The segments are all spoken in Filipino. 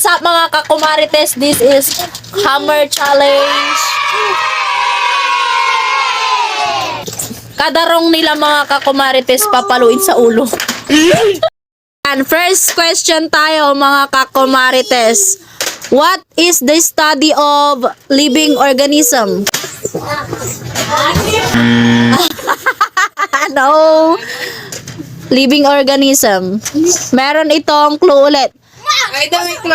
What's up mga kakumarites? This is Hammer Challenge. Kadarong nila mga kakumarites papaluin sa ulo. And first question tayo mga kakumarites. What is the study of living organism? No. Living organism. Meron itong clue ulit.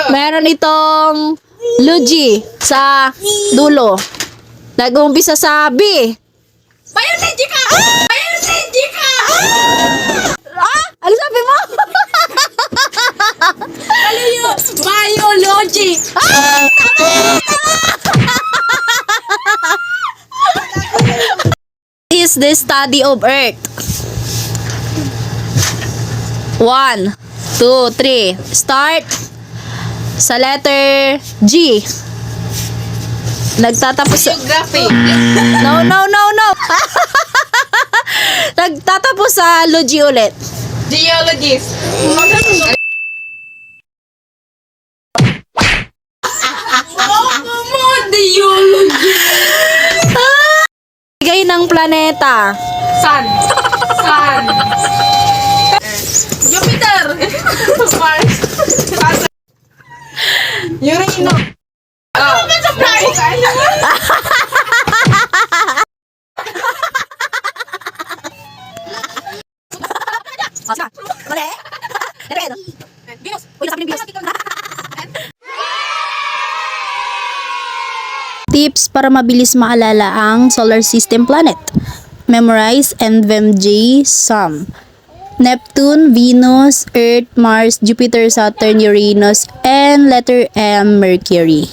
Meron itong Luigi sa dulo. Nag-uumpisa sa B. Biologica! Biologica! Ano sabi mo? Biology! Is the study of Earth. 1, 2, 3. Start sa letter G. Nagtatapos sa... Geography! No. Nagtatapos sa logi ulit. Geologist! Geology! Bigay ng planeta. Sun! Sun! Jupiter! Mars! Uranus! Ano ba sa price? Tips para mabilis maalala ang solar system planet. Memorize NVMJ sum. Neptune, Venus, Earth, Mars, Jupiter, Saturn, Uranus, and letter M, Mercury.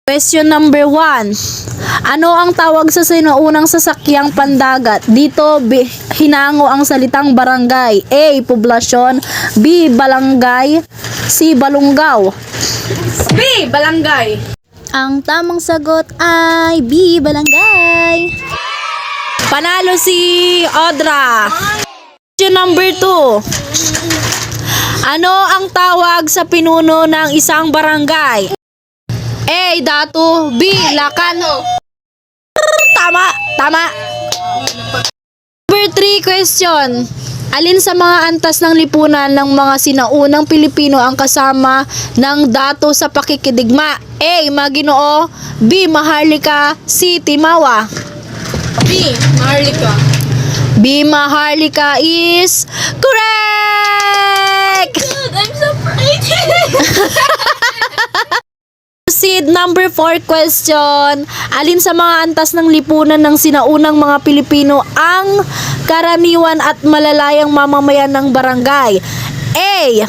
Question number 1. Ano ang tawag sa sinuunang sasakyang pandagat? Dito, hinango ang salitang barangay. A. Poblasyon. B. Balangay. C. Balunggaw. B! Balangay! Ang tamang sagot ay B. Balangay. Panalo si Audra. Question number 2. Ano ang tawag sa pinuno ng isang barangay? A. Datu. B. Lakan. Tama. Number 3 question. Alin sa mga antas ng lipunan ng mga sinaunang Pilipino ang kasama ng dato sa pakikidigma? A. Maginoo. B. Maharlika. C. Timawa. B! Maharlika! B. Maharlika is correct! I'm so pretty! Proceed number 4 question. Alin sa mga antas ng lipunan ng sinaunang mga Pilipino ang karaniwan at malalayang mamamayan ng barangay? A.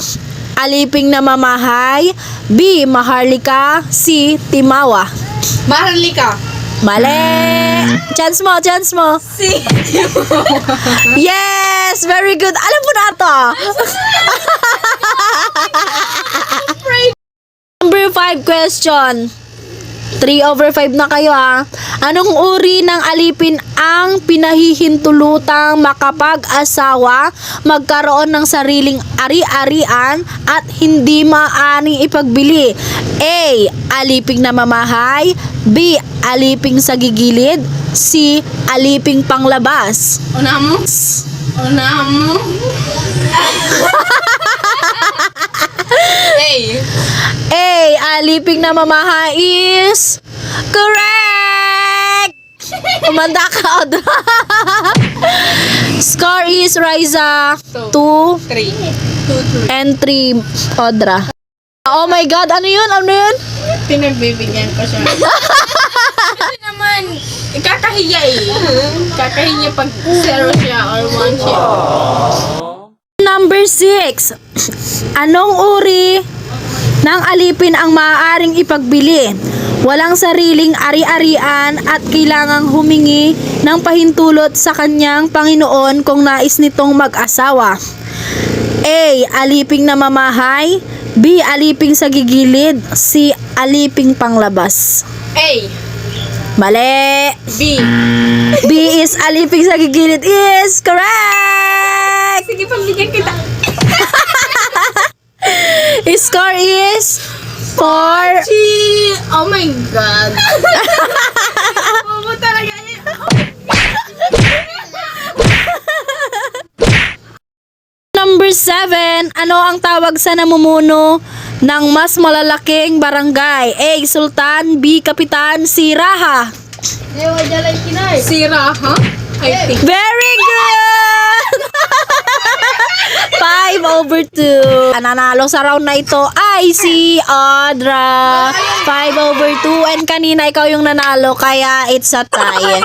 Aliping na mamahay. B. Maharlika. C. Timawa. Maharlika! Mali! Chance mo. C! Yes! Very good! Alam mo na ito! Number 5 question. 3/5 na kayo ha. Anong uri ng alipin ang pinahihintulutang makapag-asawa, magkaroon ng sariling ari-arian at hindi maaning ipagbili? A. Aliping na mamahay. B. Aliping sa gigilid. C. Aliping panglabas. Una mo? A. Aliping na mamahay is correct! Umanda ka, Audra. Score is Riza 2 3 and 3 Audra. Oh my God, ano yun? Pinagbibigyan ko siya. Kasi naman, kakahiya eh. Kakahiya pag 0 siya or 1 siya. Number 6. Anong uri ng alipin ang maaaring ipagbili? Walang sariling ari-arian at kailangang humingi ng pahintulot sa kanyang Panginoon kung nais nitong mag-asawa. A. Aliping na mamahay. B. Aliping sa gigilid. C. Aliping panglabas. A. Mali. B. B is aliping sa gigilid is correct. Sige, pagbigyan kita. Score is 4. Oh my God. Bobo talaga yun. Number 7, ano ang tawag sa namumuno ng mas malalaking barangay? A. Sultan, B. Kapitan, C. Raha. Sira, ha? I think. Very good! 5/2. Ang nanalo sa round na ito ay si Audra. 5/2. And kanina ikaw yung nanalo, kaya it's a tie.